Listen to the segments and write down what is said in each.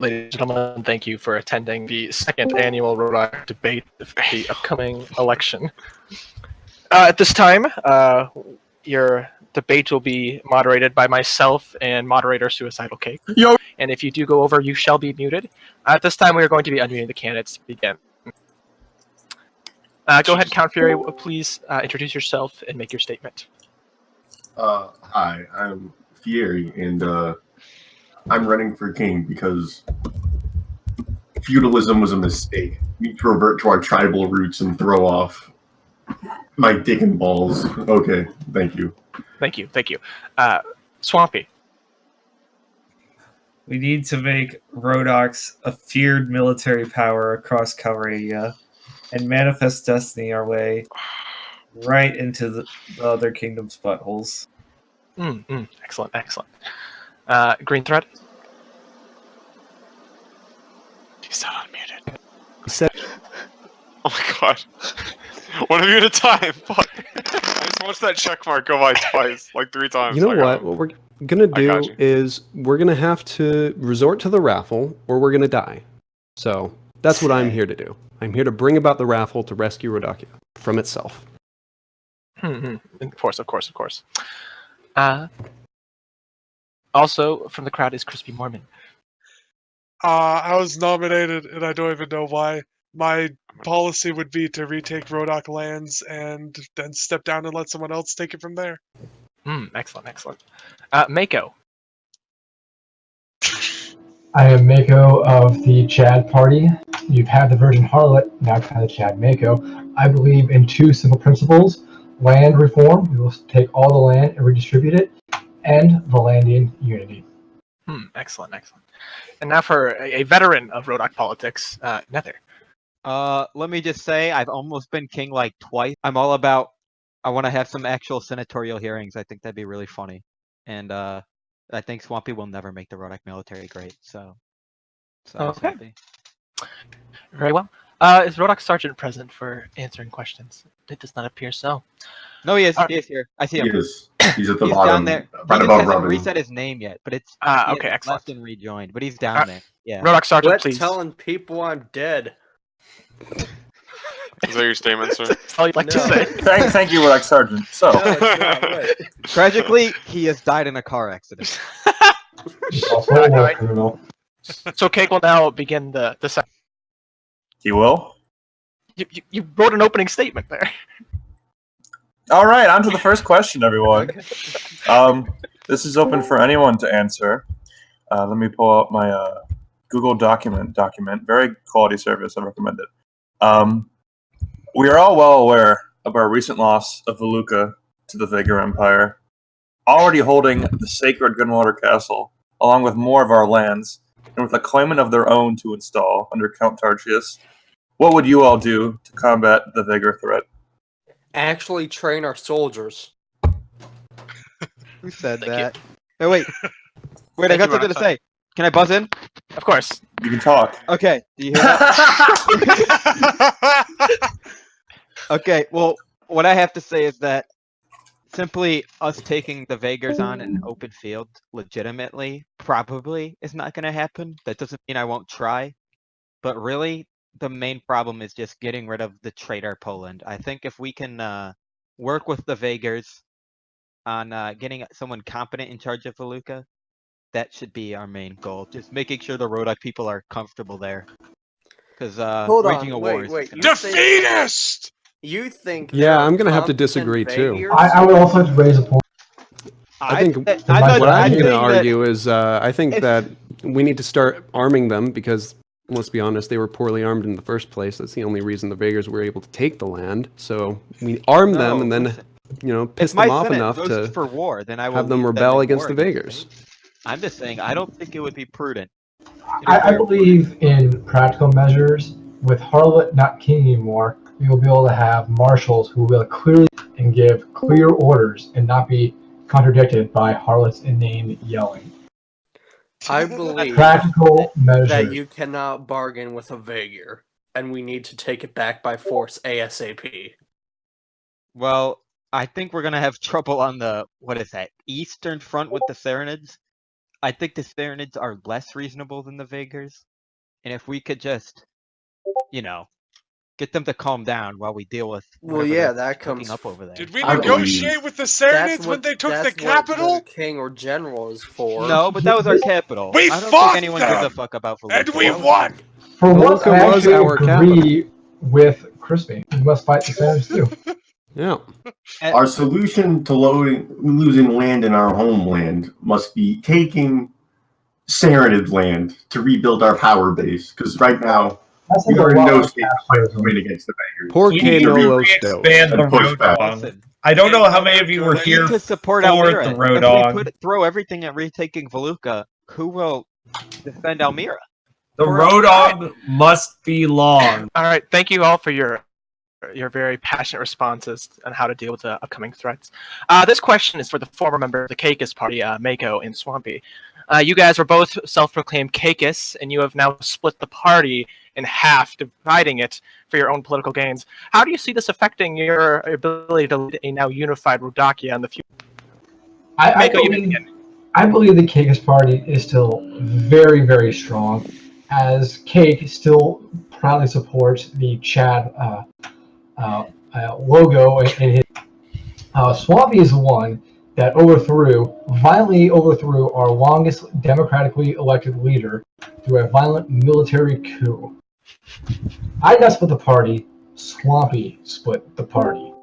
Ladies and gentlemen, thank you for attending the second annual Rhodok debate of the upcoming election. At this time, your debate will be moderated by myself and moderator Suicidal Cake. Yo! And if you do go over, you shall be muted. At this time, we are going to be unmuting the candidates to begin. Go ahead, Count Fury. Please introduce yourself and make your statement. Hi, I'm Fury, and I'm running for king because feudalism was a mistake. We need to revert to our tribal roots and throw off my dick and balls. Okay, thank you. Thank you. Swampy. We need to make Rhodoks a feared military power across Calradia and manifest destiny our way right into the other kingdom's buttholes. Excellent. Green Thread. He's still unmuted. Oh my god. One of you at a time. Fuck. I just watched that check mark go by twice, like 3 times. You know what? What we're gonna do is we're gonna have to resort to the raffle, or we're gonna die. So that's what I'm here to do. I'm here to bring about the raffle to rescue Rhodokia from itself. Of course. Also from the crowd is Crispy Mormon. I was nominated, and I don't even know why. My policy would be to retake Rhodok lands and then step down and let someone else take it from there. Excellent. Mako. I am Mako of the Chad Party. You've had the Virgin Harlot, now kind of Chad Mako. I believe in 2 simple principles. Land reform, we will take all the land and redistribute it, and the landing unity. Excellent. And now for a veteran of Rhodok politics, Nethor. Let me just say, I've almost been king like twice. I'm all about, I want to have some actual senatorial hearings. I think that'd be really funny. And I think Swampy will never make the Rhodok military great, so Okay. Swampy. Very well. Is Rhodok Sergeant present for answering questions? It does not appear so. No, he is. He is here. I see him. He's at the He's bottom, down there. right He above hasn't Robin. reset his name yet, but it's Okay, he excellent. left and rejoined, but he's down there. Yeah. Rhodok Sergeant, Quit please. telling people I'm dead. Is that your statement, sir? That's all you'd like to No. say. Thank you, Rhodoc Sergeant. So, No, it's not. Wait. Tragically, he has died in a car accident. He's also a war criminal. So Cake will now begin the second. he will. You wrote an opening statement there. All right, on to the first question, everyone. This is open for anyone to answer. Let me pull out my Google document. Very quality service. I recommend it. We are all well aware of our recent loss of Veluca to the Vigor Empire, already holding the sacred Gunwater Castle, along with more of our lands, and with a claimant of their own to install under Count Tarchius. What would you all do to combat the Vigor threat? Actually train our soldiers. Who said Thank that? No, wait. I Thank got you, something to Rhodok. say. Can I buzz in? Of course. You can talk. Okay. Do you hear that? Okay, well, what I have to say is that simply us taking the Vagars on an open field legitimately probably is not going to happen. That doesn't mean I won't try. But really, the main problem is just getting rid of the traitor Poland. I think if we can work with the Vagars on getting someone competent in charge of Veluca, that should be our main goal. Just making sure the Rhodok people are comfortable there. Because Hold waging on, a war wait. is You Defeatist! You think? Yeah, there are I'm gonna have to competent disagree, too. Vagars? I would also like to raise a point. I think what what I'm I'm going to saying argue is I think if- that we need to start arming them because, let's be honest, they were poorly armed in the first place. That's the only reason the Vagars were able to take the land. So we arm them and then, listen. piss If my them off Senate enough votes to for war, then I will have them lead rebel in against war the against Vagars. I'm just saying, I don't think it would be prudent. I believe in practical measures. With Harlot not king anymore, we will be able to have marshals who will clearly and give clear orders and not be contradicted by Harlot's inane yelling. I believe Practical measures. that you cannot bargain with a Vagar, and we need to take it back by force ASAP. Well, I think we're gonna have trouble on the, what is that, Eastern Front with the Saranids. I think the Spherids are less reasonable than the Vagers, and if we could just, you know, get them to calm down while we deal with Well, whatever yeah, they're that cooking comes. up over there. Did we I negotiate with the Serenids when they took the That's capital? what the king or general is for. No, but that was our capital. We I don't fought think anyone gives a them! fuck about Volusia. And we That was- won! For once, Volusia I was actually our agree with Crispy. We must fight the Senators too. Yeah. Our solution to losing land in our homeland must be taking Serenid land to rebuild our power base. Because right now, That we sounds a are in lot no like state to capitalism. win against the Vagars. Por We que need no to los expand the And push back. Rhodog. Listen, I don't know how many of you were We we here need to support for Almira. the If we Rhodog. throw everything at retaking Voluka, who will defend Almira? The Rhodog must be long. All right, thank you all for your very passionate responses on how to deal with the upcoming threats. This question is for the former member of the Caicus party, Mako and Swampy. You guys were both self-proclaimed Caicus, and you have now split the party in half, dividing it for your own political gains. How do you see this affecting your ability to lead a now unified Rhodokia in the future? I Mako, you may believe, begin. I believe the Caicus party is still very, very strong, as Cake still proudly supports the Chad logo and his. Swampy is the one that violently overthrew our longest democratically elected leader through a violent military coup. I did not split the party. Swampy split the party.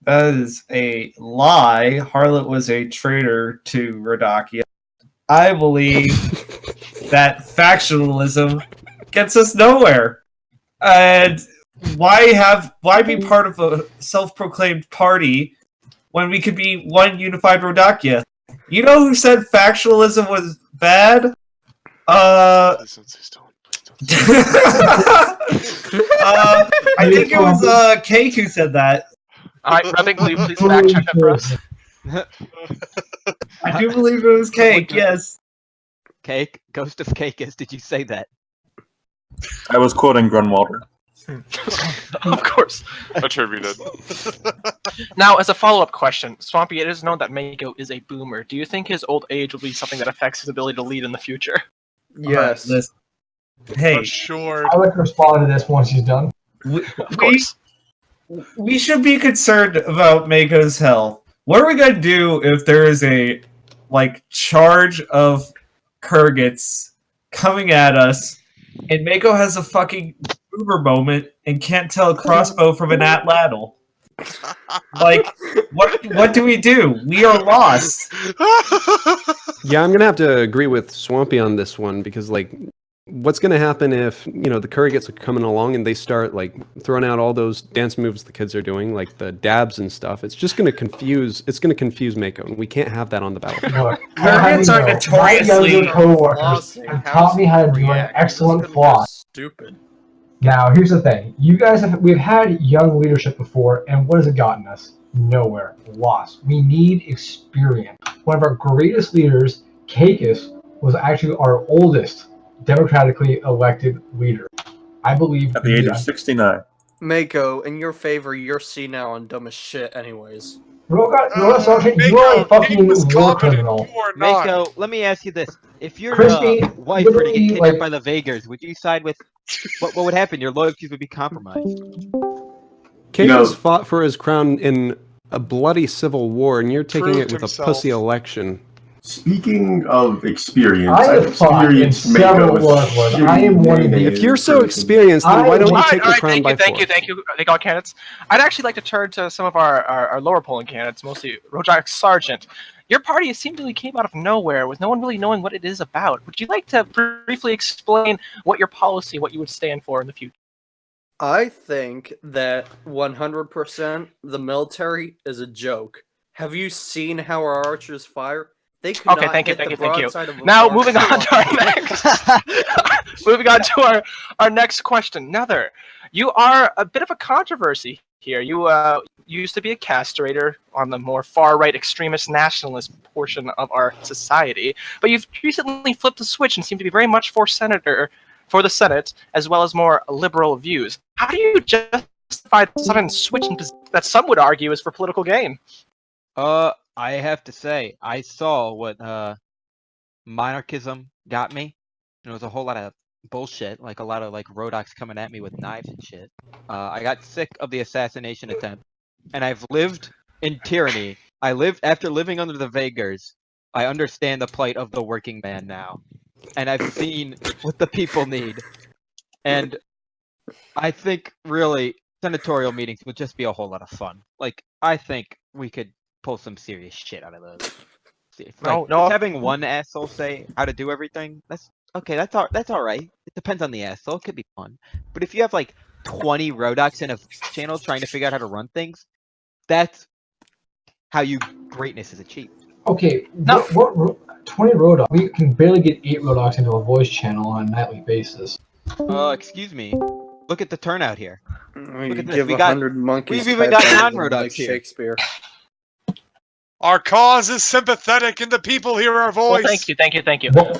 That is a lie. Harlot was a traitor to Rhodokia. I believe that factionalism gets us nowhere. And why be part of a self-proclaimed party when we could be one unified Rhodokia? You know who said factionalism was bad? Please don't say Stone. Please don't say I think it was Cake who said that. All right, Rebbing, will you please fact check that for us? I do believe it was Cake, yes. Cake, Ghost of Caicus, did you say that? I was quoting Grunwalder. Of course. Attributed. Now, as a follow-up question, Swampy, it is known that Mako is a boomer. Do you think his old age will be something that affects his ability to lead in the future? Yes. Listen. Hey, For sure. I would respond to this once he's done. Of course. we should be concerned about Mako's health. What are we gonna do if there is a charge of Kurgats coming at us, and Mako has a fucking Uber moment and can't tell a crossbow from an atlatl? What do we do? We are lost. Yeah, I'm gonna have to agree with Swampy on this one because, what's gonna happen if the Kurgats are coming along and they start throwing out all those dance moves the kids are doing, like the dabs and stuff? It's just gonna confuse. It's gonna confuse Mako, and we can't have that on the battlefield. Kurgats are My notoriously younger coworkers Flossing. have How's taught me how to do an react? You're just excellent gonna go floss. Stupid. Now, here's the thing. We've had young leadership before, and what has it gotten us? Nowhere. Lost. We need experience. One of our greatest leaders, Caicus, was actually our oldest democratically elected leader. I believe At the age of 69. Mako, in your favor, you're senile and dumb as shit anyways. Rhodok Sergeant, you are a Mako, fucking Cake was war competent, criminal. you are not. Mako, let me ask you this. If your Crispy, wife were to get literally, kidnapped by the Vagars, would you side with... What would happen? Your loyalties would be compromised. Caicus fought for his crown in a bloody civil war, and you're taking Proved it with himself. a pussy election. Speaking of experience, I I've have fought in experienced several Mako's war wars. I am one of the- If you're so experienced, then why don't you take the crown by force? Thank you, all candidates. I'd actually like to turn to some of our lower polling candidates, mostly Rhodok Sergeant. Your party seemingly came out of nowhere with no one really knowing what it is about. Would you like to briefly explain what your policy, what you would stand for in the future? I think that 100% the military is a joke. Have you seen how our archers fire? They could Okay, not thank you, hit thank the you, thank you. broadside of a Now, bar moving on to our next. moving on to our next question. Nether, you are a bit of a controversy here. You used to be a castrator on the more far-right extremist nationalist portion of our society, but you've recently flipped the switch and seem to be very much for the Senate, as well as more liberal views. How do you justify the sudden switch that some would argue is for political gain? I have to say, I saw what monarchism got me. And it was a whole lot of bullshit, like a lot of like Rhodoks coming at me with knives and shit. I got sick of the assassination attempt, and I've lived in tyranny. After living under the Vaegrs. I understand the plight of the working man now, and I've seen what the people need. And I think really senatorial meetings would just be a whole lot of fun. Like I think we could pull some serious shit out of those. Like, just having one asshole say how to do everything, that's okay. That's all right. It depends on the asshole. It could be fun. But if you have like 20 Rhodoks in a channel trying to figure out how to run things, that's how greatness is achieved. Okay, what 20 Rhodok? We can barely get 8 Rhodoks into a voice channel on a nightly basis. Excuse me. Look at the turnout here. Look at this. Give 100 monkeys. We've even got typewriters non-Rhodoks like here. Shakespeare. Our cause is sympathetic, and the people hear our voice. Well, thank you. All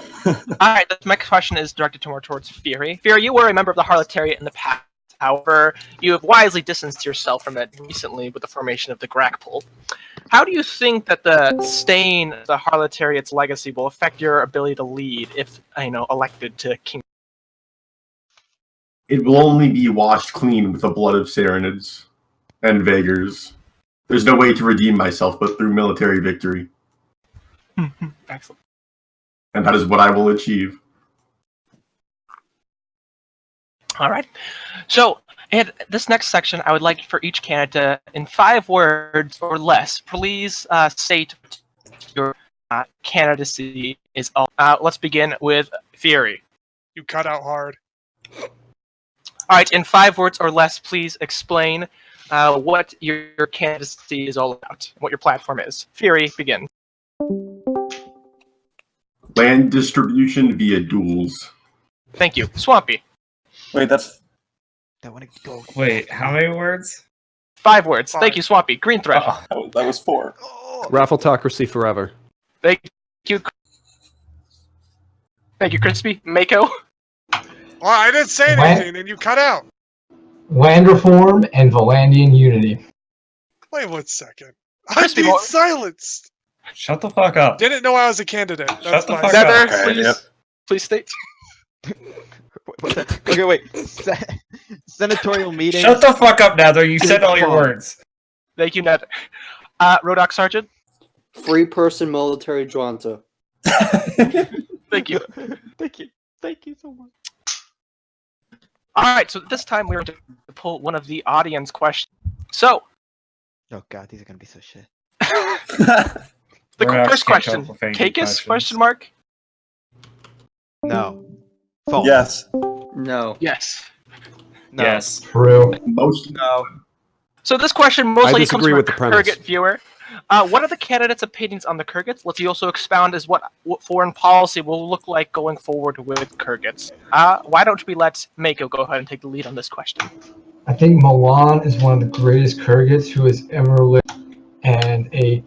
right, the next question is directed more towards Fury. Fury, you were a member of the Harlotariat in the past. However, you have wisely distanced yourself from it recently with the formation of the crackles. How do you think that the stain of the Harlotariat's legacy will affect your ability to lead if, elected to king? It will only be washed clean with the blood of Sarenids and Vaegrs. There's no way to redeem myself but through military victory. Excellent. And that is what I will achieve. All right. So, in this next section, I would like for each candidate, in 5 words or less, please state your candidacy is all. Let's begin with Fury. You cut out hard. All right. In 5 words or less, please explain what your candidacy is all about, what your platform is. Fury, begin. Land distribution via duels. Thank you. Swampy. Wait, that's... I want to go. Wait, how many words? 5 words. 5. Thank you, Swampy. Green Thread. That was 4. Raffletocracy forever. Thank you. Thank you, Crispy. Mako. Well, I didn't say anything, and you cut out. Land reform and Valandian unity. Wait 1 second. I'm being silenced. Shut the fuck up. Didn't know I was a candidate. Shut the fuck up. Nether, Okay, please, yep. please state. Okay, wait. Senatorial meeting. Shut the fuck up, Nether. You said all your words. Thank you, Nether. Rhodok Sergeant. Free person military Jwanta. Thank you. Thank you. Thank you so much. All right, so this time we're going to pull one of the audience questions. So, Oh god, these are gonna be so shit. the Rhodok first can't question: come up with any Cakis? questions. Question mark. No. False. Yes. No. Yes. No. Yes. True. Most No. So this question mostly comes disagree from with a the premise. Kurgat viewer. What are the candidates' opinions on the Kurgats? Let's also expound as what foreign policy will look like going forward with Kurgats. Why don't we let Mako go ahead and take the lead on this question? I think Milan is one of the greatest Kurgats who has ever lived, and a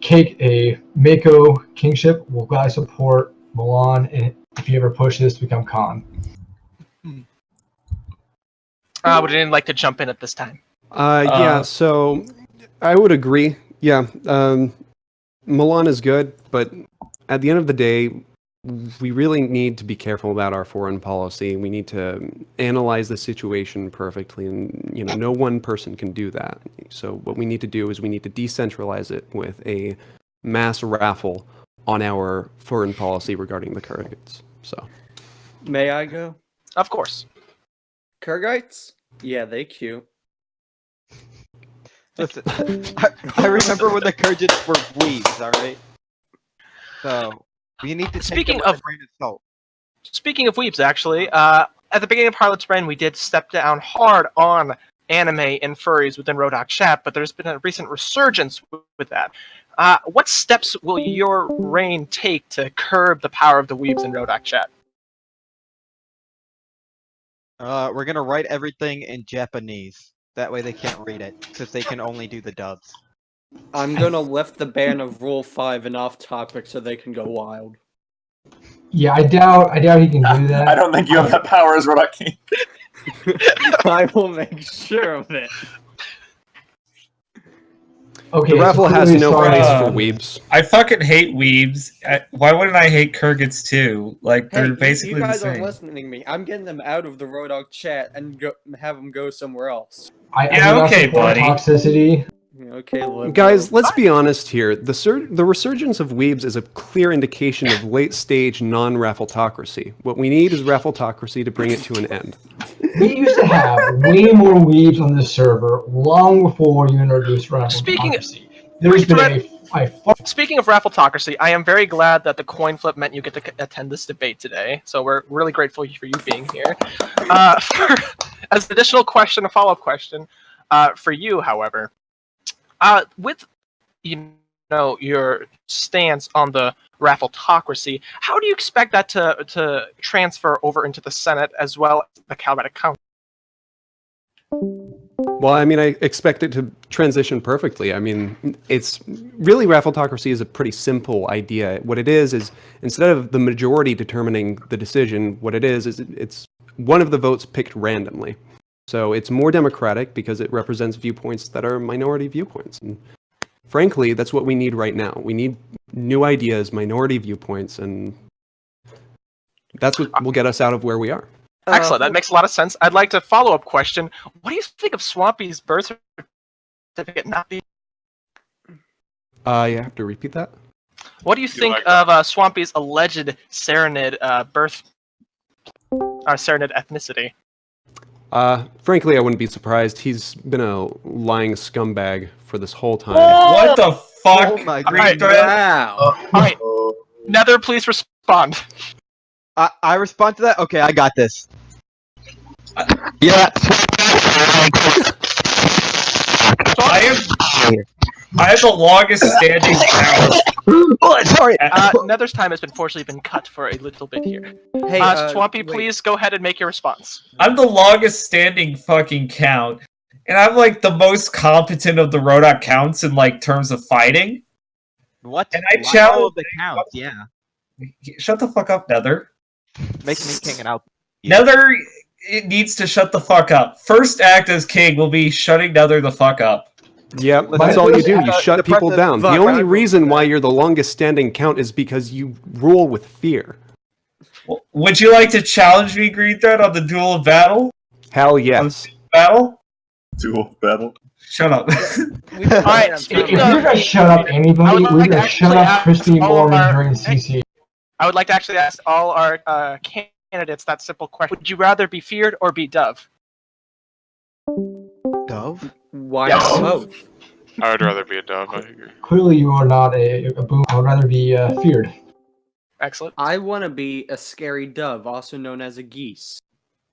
Mako kingship will gladly support Milan, and if he ever pushes to become Khan. Would anyone like to jump in at this time? Yeah, so I would agree. Yeah, Milan is good, but at the end of the day, we really need to be careful about our foreign policy. We need to analyze the situation perfectly, and no one person can do that. So what we need to do is we need to decentralize it with a mass raffle on our foreign policy regarding the Kurgats. So, May I go? Of course. Kurgites? Yeah, they cute. Listen, I remember when the Kurgats were weebs, alright? So, we need to take Speaking them with of- a grain of salt. Speaking of weebs, actually, at the beginning of Harlot's Reign, we did step down hard on anime and furries within Rhodok chat, but there's been a recent resurgence with that. What steps will your reign take to curb the power of the weebs in Rhodok chat? We're gonna write everything in Japanese. That way they can't read it, because they can only do the dubs. I'm gonna lift the ban of Rule 5 and off topic so they can go wild. Yeah, I doubt he can do that. I don't think you have that power as Rhodok King. I will make sure of it. Okay, The raffle has clearly no Sarge- place for Um, weebs. I fucking hate weebs. Why wouldn't I hate Kurgans too? Like, Hey, they're you basically the guys aren't same. listening to me. I'm getting them out of the Rhodok chat and have them go somewhere else. I Yeah, do not okay, support buddy. toxicity. Okay, liberal. Guys, let's be honest here. The resurgence of weebs is a clear indication of late-stage non-raffletocracy. What we need is raffletocracy to bring it to an end. We used to have way more weebs on this server long before you introduced Speaking- raffletocracy. There's been Speaking of raffletocracy, I am very glad that the coin flip meant you get to attend this debate today. So we're really grateful for you being here. As an additional question, a follow-up question for you, however, with your stance on the raffletocracy, how do you expect that to transfer over into the Senate as well as the Calmatic Council? Well, I mean, I expect it to transition perfectly. I mean, it's really raffletocracy is a pretty simple idea. What it is instead of the majority determining the decision, what it is it's one of the votes picked randomly. So it's more democratic because it represents viewpoints that are minority viewpoints. And frankly, that's what we need right now. We need new ideas, minority viewpoints, and that's what will get us out of where we are. Excellent. That makes a lot of sense. I'd like to follow-up question. What do you think of Swampy's birth certificate not being... You have to repeat that? What do you think of Swampy's alleged Serenid Serenid ethnicity? Frankly, I wouldn't be surprised. He's been a lying scumbag for this whole time. What the fuck? Oh my Alright, god. Wow. Alright, Nether, please respond. I respond to that? Okay, I got this. Yeah. I have the longest standing count. Oh, sorry. Nether's time has unfortunately been cut for a little bit here. Hey, Swampy, wait. please go ahead and make your response. I'm the longest standing fucking count. And I'm like the most competent of the Rhodok counts in like terms of fighting. What? And I Why all challenge of the counts, yeah. Shut the fuck up, Nether. Make me king and out. Nether it needs to shut the fuck up. First act as king will be shutting Nether the fuck up. Yeah, that's all you do. You shut people down. The fuck only up. reason why you're the longest standing count is because you rule with fear. Would you like to challenge me, Green Thread, on the duel of battle? Hell yes. Battle? Dual battle. Shut up. Alright, If you're gonna shut up anybody, we're gonna shut up Christy Morgan during CC. I would like to actually ask all our candidates that simple question. Would you rather be feared or be dove? Dove? Why Yes. both? I would rather be a dove. I agree. Clearly, you are not a boom. I would rather be feared. Excellent. I want to be a scary dove, also known as a geese.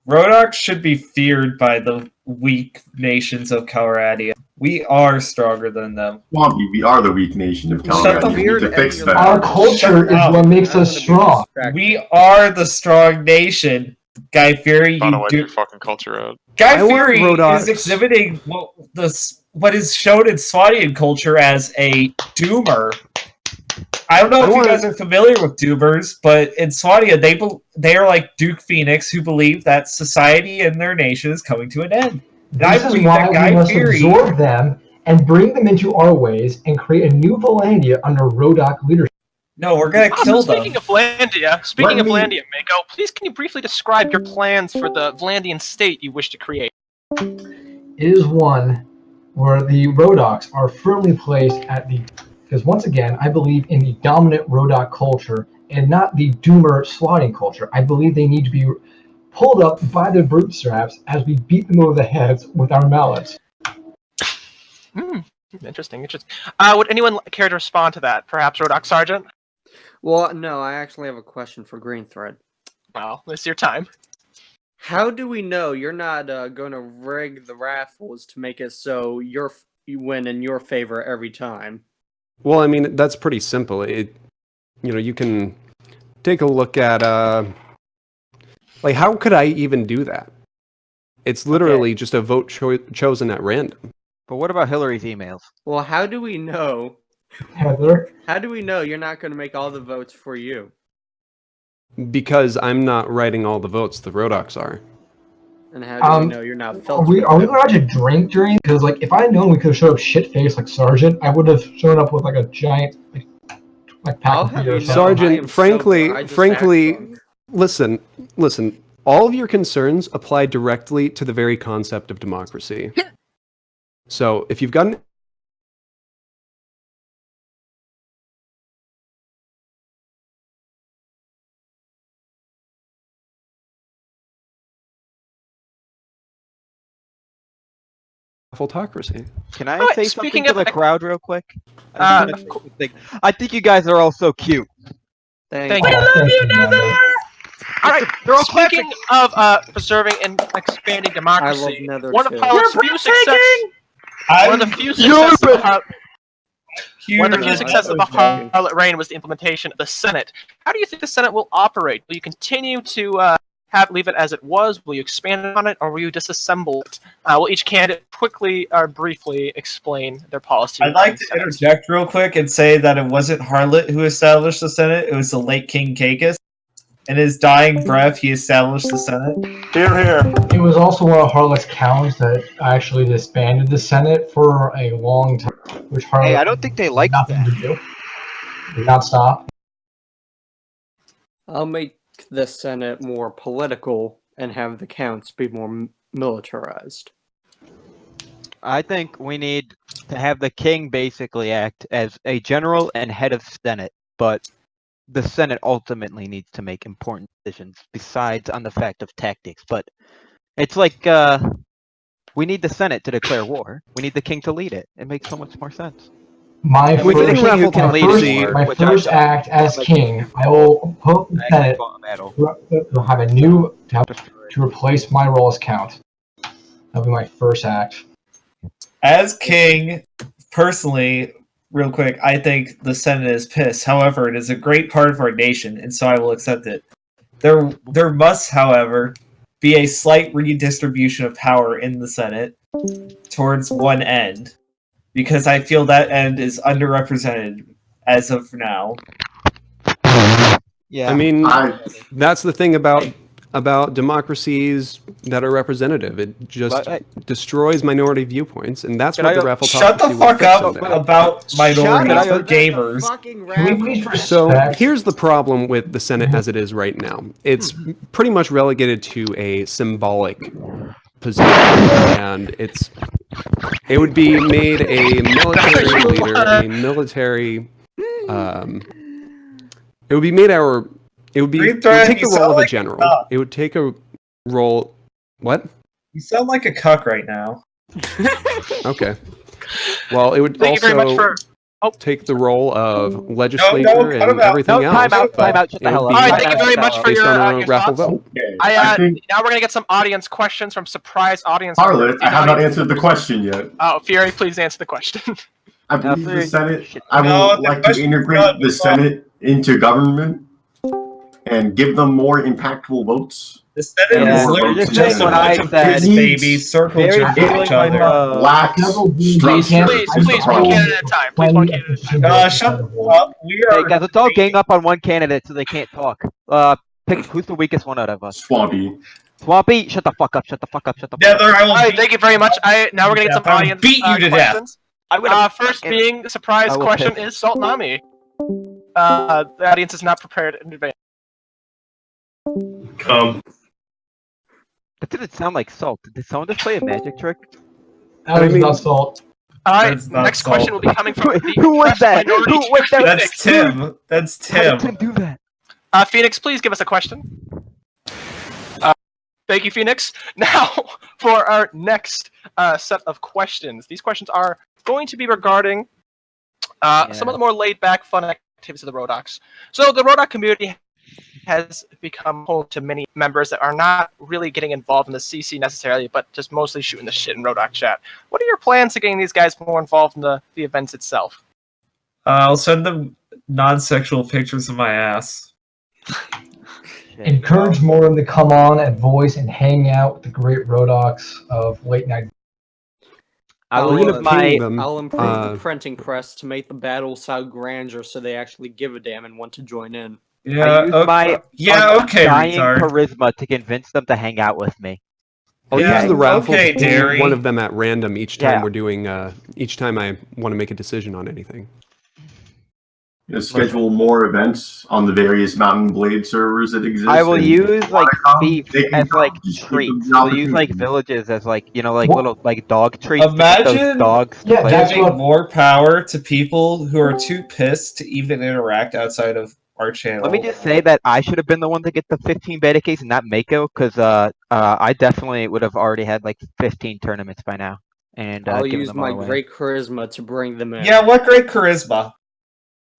Rhodok should be feared by the weak nations of Calradia. We are stronger than them. Swampy, we are the weak nation of Shut the Calgary. We need to fix that. Our culture is up. what makes I us wanna be strong. distracted. We are the strong nation. Guy Fury, Thought I you wiped do. your fucking culture out. Guy I want Fury Rhodoks. is exhibiting what is shown in Swadian culture as a doomer. I don't know if you guys are familiar with doomers, but in Swadia, they are like Duke Phoenix who believe that society and their nation is coming to an end. And I This is believe why that we Guy must Fury. absorb them and bring them into our ways and create a new Valandia under Rhodok leadership. No, we're gonna kill them. Speaking of Vlandia, Mako, please can you briefly describe your plans for the Vlandian state you wish to create? It is one where the Rhodoks are firmly placed at the... Because once again, I believe in the dominant Rhodok culture and not the doomer slotting culture. I believe they need to be pulled up by the bootstraps as we beat them over the heads with our mallets. Interesting. Would anyone care to respond to that? Perhaps Rhodok Sergeant? Well, no, I actually have a question for Green Thread. Well, this is your time. How do we know you're not going to rig the raffles to make it so you win in your favor every time? Well, I mean, that's pretty simple. You can take a look at, like, how could I even do that? It's literally just a vote chosen at random. But what about Hillary's emails? Well, how do we know? Heather? How do we know you're not going to make all the votes for you? Because I'm not writing all the votes, the Rhodoks are. And how do you know you're not Are filtering we them? allowed to drink during? Because like, if I had known we could have showed up shit faced like Sergeant, I would have shown up with like a giant like pack I'll of have beer or you know, something. I am Sergeant, sober, I just act frankly, drunk. listen. All of your concerns apply directly to the very concept of democracy. So if you've got an autocracy. Can I Alright, say speaking something to of the crowd real quick? cool. I think you guys are all so cute. Thank you. you. Thank you, Nando. All right. They're all Speaking of preserving and expanding I love democracy, Nether one of too. Harlot's few success. One of the few successes of Harlot reign was the implementation of the Senate. How do you think the Senate will operate? Will you continue to leave it as it was? Will you expand on it, or will you disassemble it? Will each candidate quickly or briefly explain their policy? I'd like to interject real quick and say that it wasn't Harlot who established the Senate, it was the late King Caicus. In his dying breath, he established the Senate. Here, here. It was also one of Harlot's counts that actually disbanded the Senate for a long time, which Harlot Hey, I don't think they like nothing that. to do. Did not stop. I'll make the Senate more political and have the counts be more militarized. I think we need to have the king basically act as a general and head of Senate, but the Senate ultimately needs to make important decisions besides on the fact of tactics. But it's like we need the Senate to declare war. We need the king to lead it. It makes so much more sense. My And we need a first, king who can lead war, my which I first don't. act as Like, king, I will put the I Senate fought a battle. to have a new to replace my role as count. That'll be my first act. As king, personally, real quick, I think the Senate is pissed. However, it is a great part of our nation, and so I will accept it. There must, however, be a slight redistribution of power in the Senate towards one end, because I feel that end is underrepresented as of now. Yeah. I mean, I- that's the thing about democracies that are representative. It just destroys minority viewpoints, and that's what the raffle Shut the fuck up about minorities. Shut They're up. gamers. Can we please So respect? here's the problem with the Senate as it is right now. It's pretty much relegated to a symbolic position, and it would be made a military leader, a military. It would be made our. It would be. It would take the role of a general. It would take a role. What? You sound like a cuck right now. Okay. Well, it would Thank you very much for. take the role of legislator and everything else. Time out, shut the It hell would up. be All right, thank you very much for based your, on a your raffle thoughts. vote. Okay, I think now we're gonna get some audience questions from surprise audience. Harlot, members. I have not Audience- answered the question yet. Oh, Fury, please answer the question. I believe the Fury, Senate. shit. I No, would the like to question's integrate not- the Senate into government and give them more impactful votes. The Senate Yeah, is literally just just saying a bunch of that piss it babies needs circle very jerking feeling each other. lacks structure. Please, one candidate at a time. Please, one candidate at a time. Shut up. We Hey are. guys, let's all gang up on one candidate so they can't talk. Pick who's the weakest one out of us. Swampy. Swampy, shut the fuck up, shut the fuck up, shut the fuck up. Nether, I will All right, beat thank you very much. Now we're gonna get some I will audience beat you to death. questions. I'm gonna First being the surprise I will question piss. is Salt Nami. The audience is not prepared in advance. Come. That didn't sound like salt. Did someone just play a magic trick? That was not salt. All right, That's not next Salt. question will be coming from the Who was that? minority Who was that? That's Tim. That's How did Tim. Tim do that? Phoenix, please give us a question. Thank you, Phoenix. Now, for our next set of questions. These questions are going to be regarding some of the more laid-back, fun activities of the Rhodoks. So, the Rhodok community has become home to many members that are not really getting involved in the CC necessarily, but just mostly shooting the shit in Rhodok chat. What are your plans to getting these guys more involved in the events itself? I'll send them non-sexual pictures of my ass. Encourage more of them to come on and voice and hang out with the great Rhodoks of late night. I'll We're gonna ping them. I'll improve the printing press to make the battle sound grander so they actually give a damn and want to join in. Yeah. I used my okay, dying retard. charisma to convince them to hang out with me. I'll Yeah, use the raffle okay, to pull Derry. one of them at random each time Yeah. we're doing. Each time I want to make a decision on anything. Schedule more events on the various Mountain Blade servers that exist. I will and use like beef they can as like just give them treats. the We'll use like opportunity. villages as like like What? little like dog treats. to get those Imagine dogs to Yeah, play that's with. giving what- more power to people who are too pissed to even interact outside of our channel. Let me just say that I should have been the one to get the 15 beta keys and not Mako, because I definitely would have already had like 15 tournaments by now. And I'll given use them my all away. great charisma to bring them in. Yeah, what great charisma.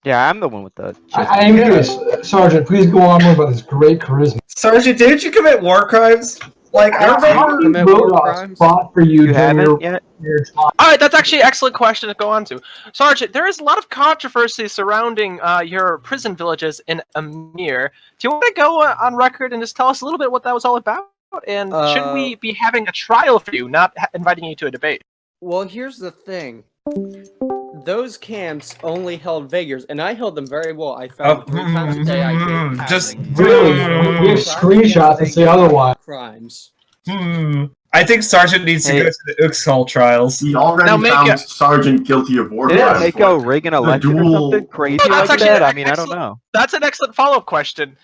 Yeah, I'm the one with the. I am curious, Sergeant. Please go on more about this great charisma. Sergeant, didn't you commit war crimes? Like, I remember. Commit war Rhodok crimes? fought for you You during haven't yet? your time. All right, that's actually an excellent question to go on to. Sergeant, there is a lot of controversy surrounding your prison villages in Amir. Do you want to go on record and just tell us a little bit what that was all about? And should we be having a trial for you, not inviting you to a debate? Well, here's the thing. Those camps only held Vaegrs, and I held them very well. I found 3 times a day I gave just housing. Really, we have screenshots that say otherwise. Crimes. I think Sergeant needs to go to the Uxkhal trials. He already Now make found it- Sergeant guilty of war Didn't crimes. Mako rig an election or dual- something crazy Oh, that's like actually that? I an mean, I don't excellent- know. That's an excellent follow-up question.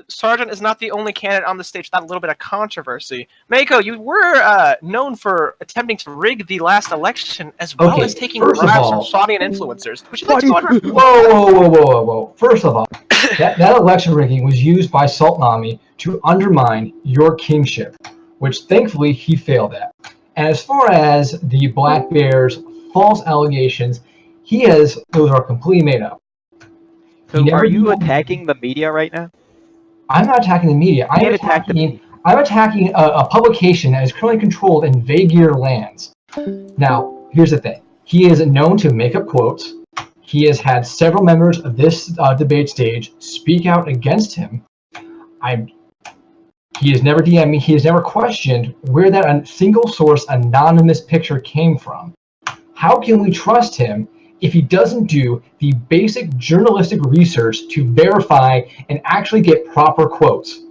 Sergeant is not the only candidate on the stage without a little bit of controversy. Mako, you were known for attempting to rig the last election, as well Okay, as taking first of bribes from all- Saudi influencers. Would you like to go on record? Whoa. First of all, that election rigging was used by Sultanami to undermine your kingship, which thankfully he failed at. And as far as the Black Bear's false allegations, those are completely made up. So never are you did- attacking the media right now? I'm not attacking the media. You can't attack the media. I'm attacking a publication that is currently controlled in Vaegir lands. Now, here's the thing. He is known to make up quotes. He has had several members of this debate stage speak out against him. He has never DM'd me. He has never questioned where that single source anonymous picture came from. How can we trust him if he doesn't do the basic journalistic research to verify and actually get proper quotes?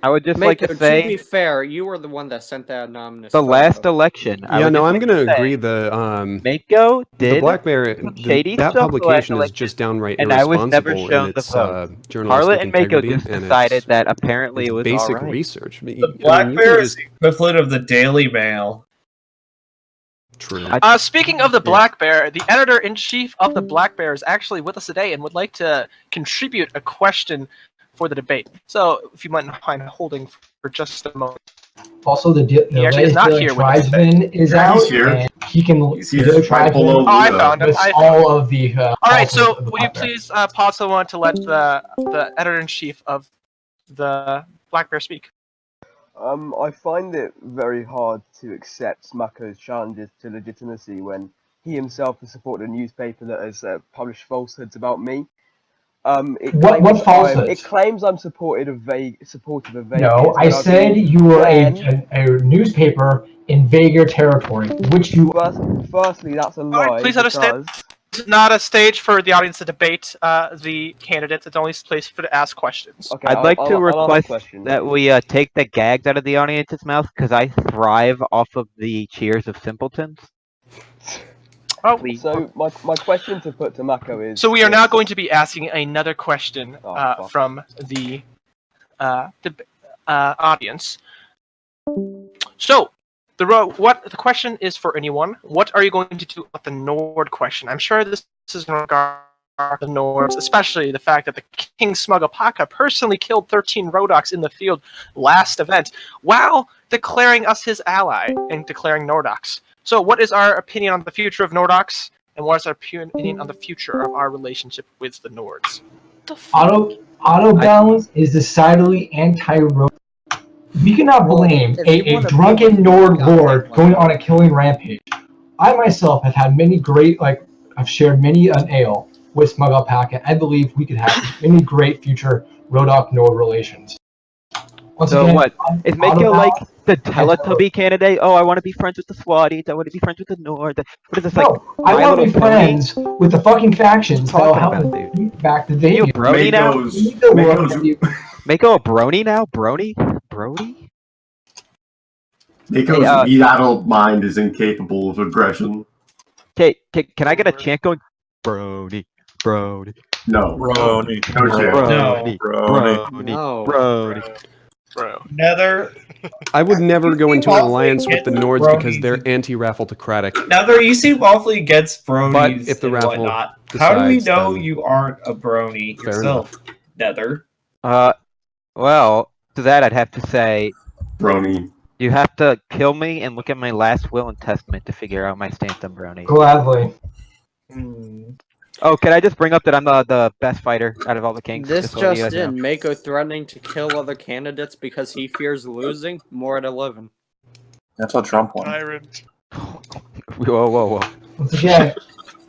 I would just Mako, like to to say be fair, you were the one that sent that anonymous the photo. last election. I Yeah, would no, just I'm like gonna to say, agree. The Mako did Black Bear, some shady that stuff the publication last is just downright and I was irresponsible never in shown the its vote. journalistic Harlot and Mako integrity just and decided its, that apparently its it was basic alright. research. The Black Bear is the equivalent of the Daily Mail. True. Speaking of the Black Bear, the editor-in-chief of the Black Bear is actually with us today and would like to contribute a question for the debate. So, if you might mind holding for just a moment. Also, the He actually is latest not Daily here with us today. Tribesman is Yeah, out, he's here. and he can He's the here, Daily right Tribesman below Oh, I found him. lists I found all of the. All right, so of the would you Black Bear. please pause the one to let the editor-in-chief of the Black Bear speak? I find it very hard to accept Mako's challenges to legitimacy when he himself has supported a newspaper that has published falsehoods about me. What falsehoods? It claims I'm supportive of Vegas. No, I said you were a newspaper in Vaegir territory, which you. Firstly, that's a lie. All right, please understand. This is not a stage for the audience to debate the candidates. It's only a place for to ask questions. Okay, I'd like to I'll ask a request question. that we take the gags out of the audience's mouth because I thrive off of the cheers of simpletons. Oh, Please. So my question to put to Mako is. So we are now going to be asking another question fuck. from the audience. So the question is for anyone. What are you going to do about the Nord question? I'm sure this is in regard to the Nords, especially the fact that the King Smug Alpaca personally killed 13 Rhodoks in the field last event, while declaring us his ally and declaring Nordoks. So what is our opinion on the future of Nordoks, and what is our opinion on the future of our relationship with the Nords? Auto balance is decidedly anti-road. We cannot blame if you a wanna drunken be Nord like, lord going on a killing rampage. I myself have had many great, I've shared many an ale with Smug Alpaca. I believe we could have many great future Rhodok Nord relations. Once So again, what? Is Mako auto like balance- the Teletubby candidate? Oh, I want to be friends with the Swadies. I want to be friends with the Nord. What is this No, like? I My want to be Little Pony? friends with the fucking factions that'll Talking help about, us beat back the You a Vaegir. brony now? Mako's Mako a brony now? Brony? Brody? Nico's beadle mind is incapable of aggression. Okay, can I get a chant going? Brody. No. Brony. No chance. Brody. Bro. Nether. I would never go into an Awfully alliance with the against Nords bronies because they're and- anti-raffletocratic. Nether, you seem awfully against bronies But if the and raffle whatnot. How do we decides, know then you aren't a brony fair yourself, Nether? Well, to that I'd have to say, Brony. you have to kill me and look at my last will and testament to figure out my stance on brony. Gladly. Oh, can I just bring up that I'm the best fighter out of all the kings? This so you just guys know. in, Mako threatening to kill other candidates because he fears losing. More at 11. That's how Trump won. Tyrant. Whoa. Once again,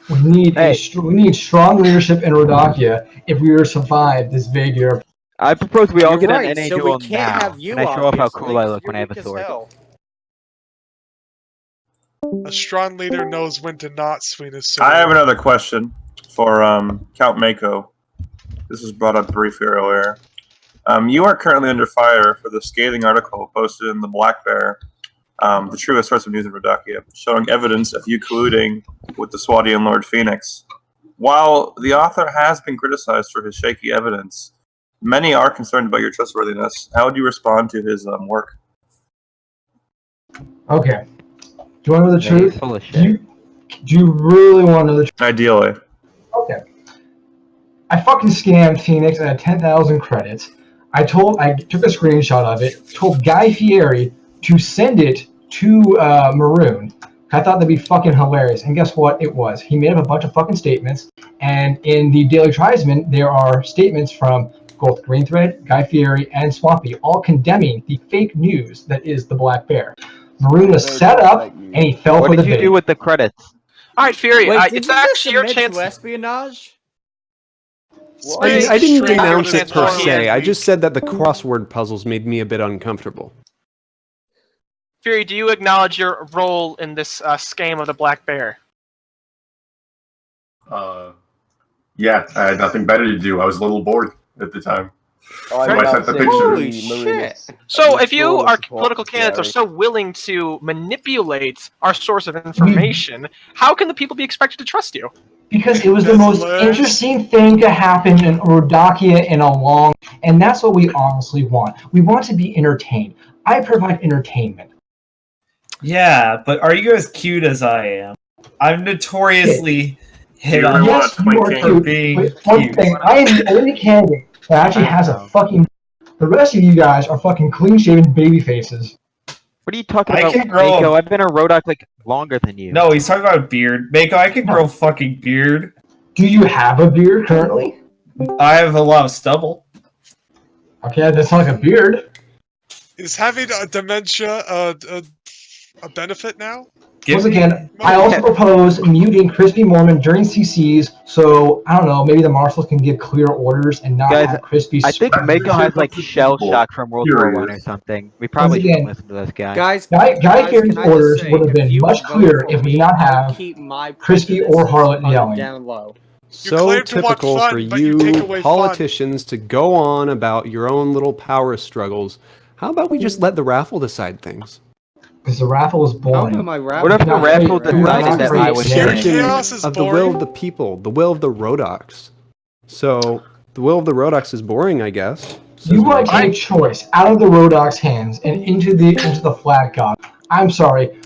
we need strong leadership in Rhodokia if we are to survive this vague Europe. I propose we all You're get right, an NA so we duel can't now. have you, And I show off how obviously, cool I 'cause look you're when I have weak a as sword. hell. A strong leader knows when to not swing his sword. I have another question for Count Mako. This was brought up briefly earlier. You are currently under fire for the scathing article posted in the Black Bear, the truest source of news in Rhodokia, showing evidence of you colluding with the Swadian Lord Phoenix. While the author has been criticized for his shaky evidence, many are concerned about your trustworthiness. How would you respond to his work? Okay. Do you want to know the truth? Full of shit. Do you really want to know the truth? Ideally. Okay. I fucking scammed Phoenix and had 10,000 credits. I took a screenshot of it, told Guy Fieri to send it to Maroon. I thought that'd be fucking hilarious. And guess what? It was. He made up a bunch of fucking statements. And in the Daily Tribesman, there are statements from both Green Thread, Guy Fieri, and Swampy, all condemning the fake news that is the Black Bear. Maroon was set up, and he fell What for the did you bait. do with the credits? Alright, Fury, Wait, did it's you actually your admit chance. to espionage? I didn't Straight denounce out it per of se. I just said that the crossword puzzles made me a bit uncomfortable. Fury, do you acknowledge your role in this scam of the Black Bear? Yeah, I had nothing better to do. I was a little bored at the time. I So I sent the picture. Holy shit. So if you, our political candidates, are so willing to manipulate our source of information, how can the people be expected to trust you? Because it was the most interesting thing to happen in Rhodokia in a long, and that's what we honestly want. We want to be entertained. I provide entertainment. Yeah, but are you as cute as I am? I'm notoriously hit on Yes, you are for cute. being But one cute. thing, I am the only candidate that actually has a fucking. The rest of you guys are fucking clean-shaven baby faces. What are you talking I about, can grow Mako? a- I've been a Rhodok like longer than you. No, he's talking about a beard. Mako, I can grow fucking beard. Do you have a beard currently? I have a lot of stubble. Okay, that's not like a beard. Is having a dementia a benefit now? Once again, I also propose muting Crispy Mormon during CCs, so I don't know, maybe the marshals can give clear orders and not Guys, have Crispy. I think Mako has like shell shock from World War One or something. We probably Once shouldn't again, listen to this guy. Guys, Guy Fieri's can I just orders say, would have if been you much vote clearer for if we me, did not I'll have keep my Crispy or Harlot prejudices yelling. down low. So claim to want typical fun, for but you take you away politicians to go on about your own little power struggles. How about we just let the raffle decide things? Because the raffle was boring. Oh, my What if the raffle decided that I was Chaos is of the will of the people, the will of the Rhodoks. So the will of the Rhodoks is boring, I guess. You want to take choice out of the Rhodok's hands and into the flag god. I'm sorry.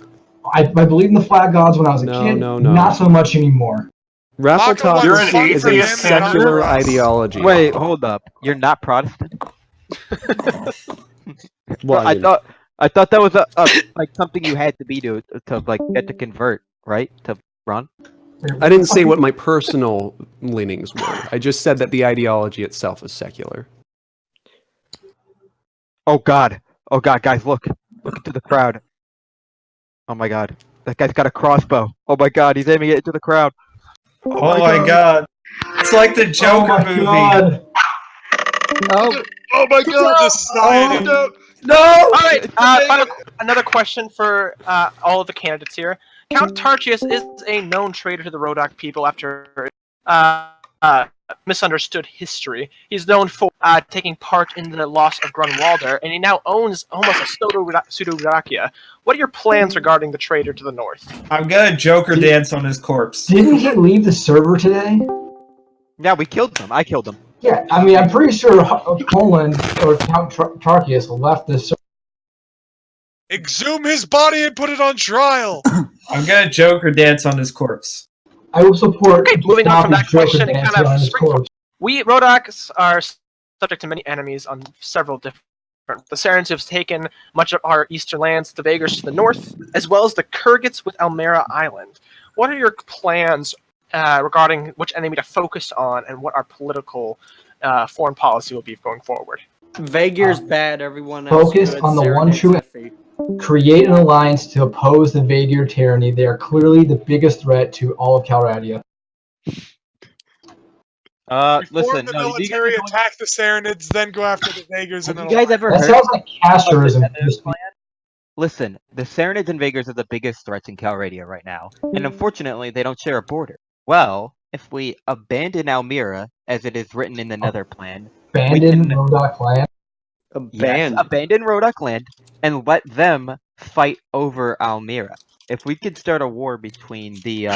I believed in the flag gods when I was a kid. No. Not so much anymore. Raffle talk You're an is a atheist secular candidate? ideology. Wait, hold up. You're not Protestant? Well, I thought that was a like something you had to be to like get to convert, right? To run. I didn't say what my personal leanings were. I just said that the ideology itself is secular. Oh god, guys, look into the crowd. Oh my god, that guy's got a crossbow. Oh my god, he's aiming it into the crowd. Oh my god. It's like the Joker movie. God. Oh my god, society! No! Alright, another question for all of the candidates here. Count Tarchius is a known traitor to the Rhodok people after misunderstood history. He's known for taking part in the loss of Grunwalder, and he now owns almost a pseudo-Wallachia. What are your plans regarding the traitor to the north? I'm gonna Joker dance on his corpse. Didn't he leave the server today? Yeah, we killed him. I killed him. Yeah, I mean, I'm pretty sure Poland or Count Tarkius left the server. Exhume his body and put it on trial. I'm gonna Joker dance on his corpse. I will support. Okay, moving on from that Joker question, and dancing kind on of his corpse. we Rhodoks are subject to many enemies on several different. The Sarans have taken much of our eastern lands, the Vagars to the north, as well as the Kurgits with Almera Island. What are your plans regarding which enemy to focus on, and what our political foreign policy will be going forward? Vagir's bad, everyone else Focus good. on the Serenades one true. iffy. Create an alliance to oppose the Vagir tyranny. They are clearly the biggest threat to all of Calradia. Reform Listen, the no, you guys military, attack the Saranids, then go after the Vagars. have And you guys ever That heard sounds like Casterism. of the plan? Listen, the Saranids and Vagars are the biggest threats in Calradia right now, and unfortunately, they don't share a border. Well, if we abandon Almira, as it is written in the Nether plan, Abandon Rhodok land. yes, abandon Rhodok land, and let them fight over Almira. If we could start a war between the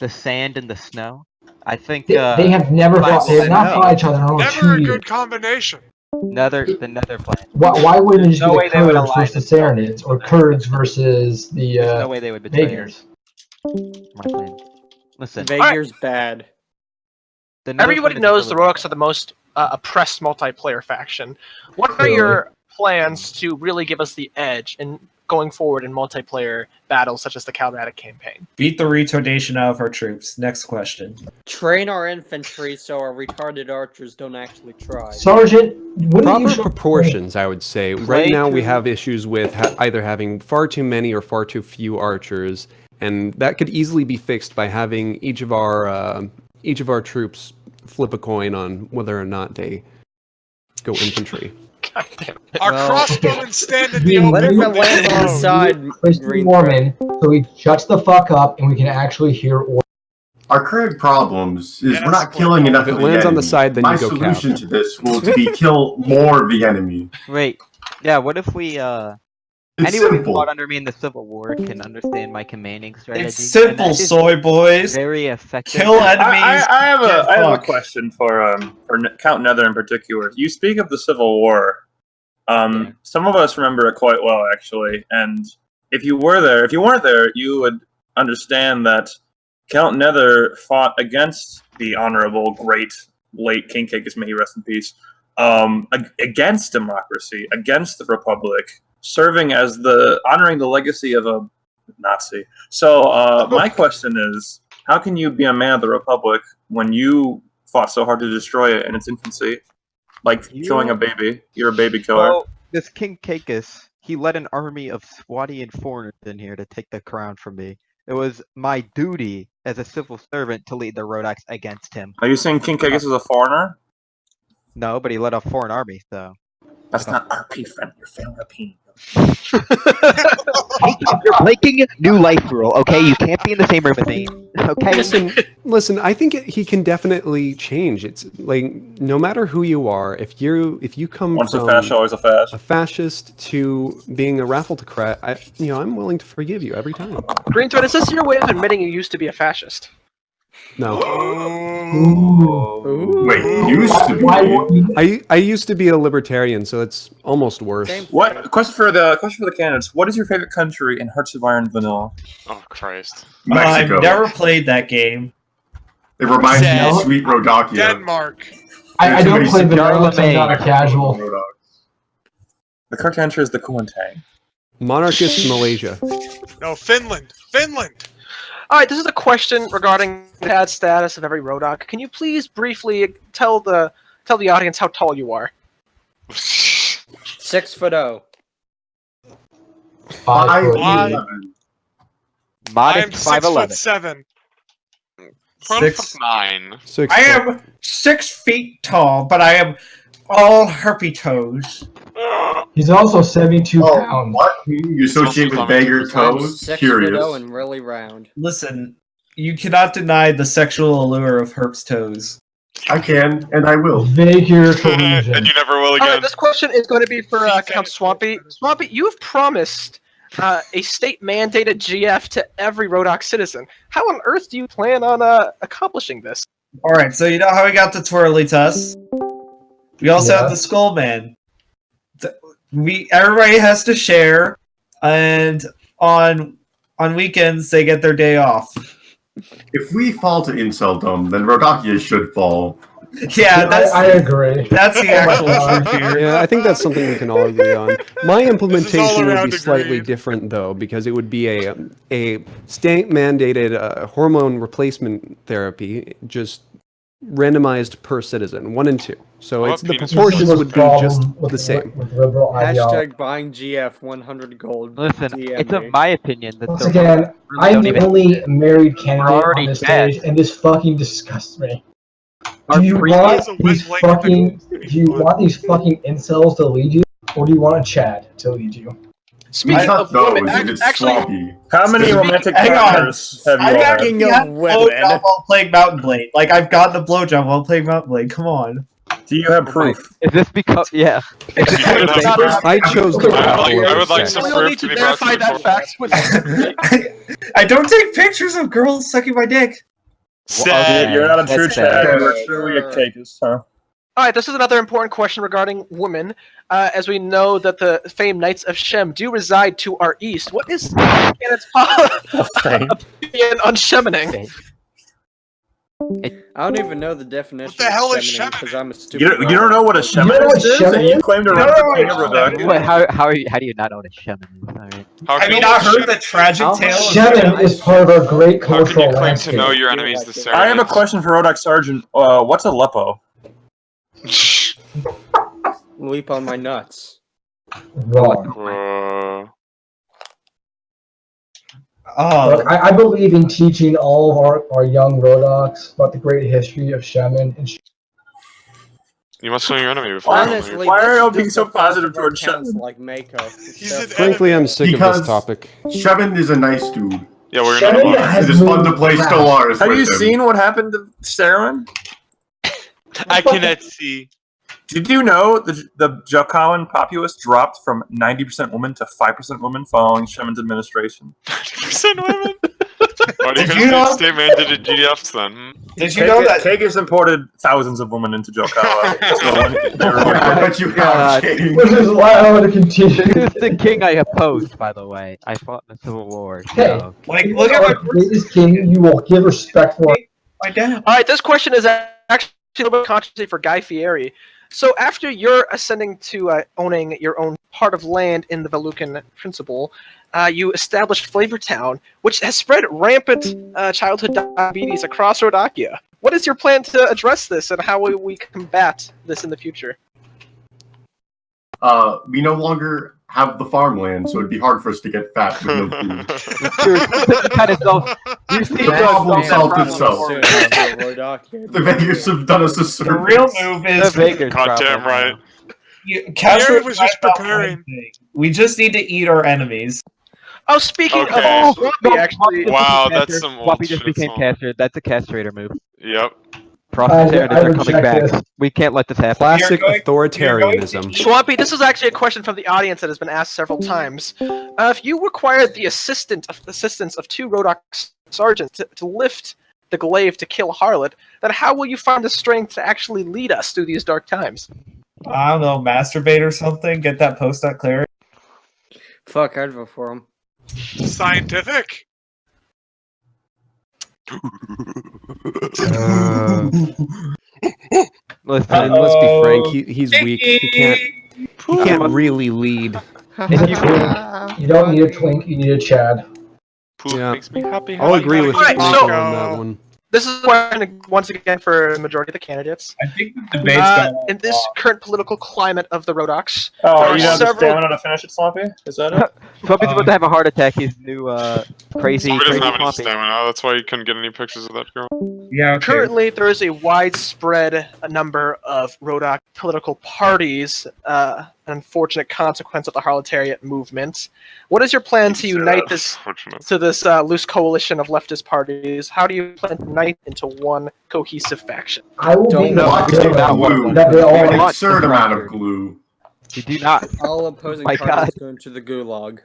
sand and the snow, I think They have never fought. They have not fought each other in over never 2 a years. good combination. the Nether plan. Why wouldn't it just No be way the they would Kurds ally versus the Saranids, or Kurds versus the There's no way they would betray Vagars? My plan. Listen, Vagir's bad. the Nether Everybody plan is knows the really Rhodoks are the most oppressed multiplayer faction. What are your plans to really give us the edge in going forward in multiplayer battles such as the Calradia campaign? Beat the retardation out of our troops. Next question. Train our infantry so our retarded archers don't actually try. Sergeant, wouldn't Proper you show proportions, I would say. Play Right now, we to- have issues with either having far too many or far too few archers, and that could easily be fixed by having each of our troops flip a coin on whether or not they go infantry. Our Well- crossbowmen stand in the Yeah, open. What if it with their lands on the bows. side? Christian Green Mormon so he shuts the fuck up and we can actually hear orders? Our current problems is Yes, we're not but- killing enough If of it the lands on enemy. the side, then My you go solution cap. to this will be kill more of the enemy. Wait, yeah. What if we It's anyone who simple. fought under me in the Civil War can understand my commanding strategy? It's and simple, that is soy boys. Very effective. Kill enemies. I have get I have a fucked. question for Count Nether in particular. You speak of the Civil War. Yeah. Some of us remember it quite well, actually. And if you weren't there, you would understand that Count Nether fought against the honorable, great, late King Caicus, may he rest in peace, against democracy, against the Republic, serving as honoring the legacy of a Nazi. So my question is, how can you be a man of the Republic when you fought so hard to destroy it in its infancy? Like killing a baby. You're a baby killer. Well, this King Caicus, he led an army of Swatian foreigners in here to take the crown from me. It was my duty as a civil servant to lead the Rhodoks against him. Are you saying King Caicus is a foreigner? No, but he led a foreign army, so. That's not RP, friend. You're Philippine. You're breaking new life rule, okay? You can't be in the same room as me, okay? Listen. I think he can definitely change. It's like no matter who you are, if you come Once a from fascist, always a fascist. a fascist to being a raffletocrat, I'm willing to forgive you every time. Green Thread, is this your way of admitting you used to be a fascist? No, Wait, used to be. I used to be a libertarian, so it's almost worse. Same. What question for the candidates? What is your favorite country in Hearts of Iron Vanilla? Oh Christ. Mexico. I've never played that game. It reminds me Sad. of Sweet Rhodokia. Denmark. I don't There's play too many vanilla, so I'm not a casual. Rhodoks. The correct answer is the Kuomintang. Monarchist Malaysia. No, Finland. Finland. All right, this is a question regarding the bad status of every Rhodok. Can you please briefly tell the audience how tall you are? 6'0". 5'11". I am Modest 5'11". 6'7". From 9. 6 I foot. am 6 feet tall, but I am all herpy toes. He's also 72 Oh, pounds. what? You associate with beggar I'm toes? 6'0" Curious. and really round. Listen, you cannot deny the sexual allure of Herp's toes. I can, and I will. Vaguer collusion. And you never will All again. right, this question is going to be for Feedback Count Swampy. Swampy, you've promised a state-mandated GF to every Rhodok citizen. How on earth do you plan on accomplishing this? Alright, so you know how we got the twirly tusk? We also have the Skull Man. Everybody has to share, and on weekends they get their day off. If we fall to inceldom, then Rhodokia should fall. Yeah, I agree. that's the actual truth here. Yeah, I think that's something we can all agree on. My implementation would around be slightly agreed. different, though, because it would be a state-mandated hormone replacement therapy, just randomized per citizen, 1 and 2. So What it's the penis proportions would be just with, the same. With liberal ideology. Hashtag buying GF 100 gold. Listen, DM it's me. of my opinion that Once the again, Rhodok really I'm don't the even only married candidate already on this dead. stage, and this fucking disgusts me. Our Do you previous- want It's a these wet blanket fucking? that- Do you want these fucking incels to lead you, or do you want a Chad to lead you? Speaking Not of those, women, if it's actually, swampy. How many Speaking- romantic hang on. partners have you I've all had? actually Speaking had of a women. blowjob while playing Mountain Blade. Like, I've gotten a blowjob while playing Mountain Blade. Come on. Do you have proof? Is this because yeah? You could have not- proof. I chose the I raffle would over like sex. some we'll proof need to to be brought to verify the that court. fact with. I don't take pictures of girls sucking my dick. Sad. You're not a true That's Chad. sad. You're a true Cacus, huh? All right, this is another important question regarding women. As we know that the famed Knights of Shem do reside to our east. What is Ganon's opinion on shemmening? I don't even know the definition What the hell of is shemmening because shemmening? I'm a stupid. You don't know what a You know shaman what is, and shaman you is? claim to You run know for what king of shaman Rhodok. Wait, how do you not own a shaman? Alright. How Have can you you, not heard the tragic tale of Shaman is part of our great how can cultural you claim to landscape. know your enemies the same? I have a question for Rhodok Sergeant. What's a Lepo? Leap on my nuts. Wrong. Oh, Look, I believe in teaching all of our young Rhodoks about the great history of Shaman and You must know your enemy before. Honestly, Why are this you is being just so a fault positive of our towards counts Shaman? like Mako. He's an Frankly, I'm sick of Because- this topic. Shevin is a nice dude. Yeah, we're Shaman not about has It is fun to moved play fast. Stellaris Have with you him. seen what happened to Saruman? I cannot see. Did you know the Jokawan populace dropped from 90% women to 5% women following Shaman's administration? 90% women? Why do you Did guys you know- need state mandated GDFs then? did you know that? Cacus imported thousands of women into Jokawa. I bet you God. have, Kate. Which is why I want to continue. This is the king I opposed, by the way. I fought in the Civil War. Hey. So. Like, look at my greatest king. You will give respect for. my dad. All right, this question is actually a little bit controversial for Guy Fieri. So after you're ascending to owning your own part of land in the Valukan Principle, you established Flavor Town, which has spread rampant childhood diabetes across Rhodokia. What is your plan to address this, and how will we combat this in the future? We no longer have the farmland, so it'd be hard for us to get fat with no food. kind of self. You see, The problem that solved problem itself. for- The Vegas have done us a The service. real move is The Vegas Goddamn problem. right. Castro was just preparing. We just need to eat our enemies. Oh, speaking Okay. of Swampy, actually, Wow, that's some old Swampy just shit became song. castrator. That's a castrator move. Yep. Prosperity I are coming reject back. this. We can't let this happen. Classic You're going authoritarianism. Swampy, this is actually a question from the audience that has been asked several times. If you required the assistance of 2 Rhodok sergeants to lift the glaive to kill Harlot, then how will you find the strength to actually lead us through these dark times? I don't know, masturbate or something. Get that post-nut clarity. Fuck, I'd vote for him. Scientific. Listen, And let's be frank, he's weak. He can't really lead. You don't need a twink. You need a Chad. Poop Yeah. makes me happy. I'll agree with Alright, Nico so- on that one. This is one once again for the majority of the candidates. I think the debate's going on. In this current political climate of the Rhodoks, Oh, There you are don't have the several- stamina to finish it, Sloppy? Is that it? Swampy's about to have a heart attack. His new crazy, Somebody crazy doesn't have any Swampy. stamina. That's why you couldn't get any pictures of that girl. Yeah, okay. currently there is a widespread number of Rhodok political parties unfortunate consequence of the Harletariat movement. What is your plan to unite this loose coalition of leftist parties? How do you plan to unite into one cohesive faction? I will be the Lots of glue. that they all An absurd amount of glue. You do not. All opposing My parties God. go into the gulag.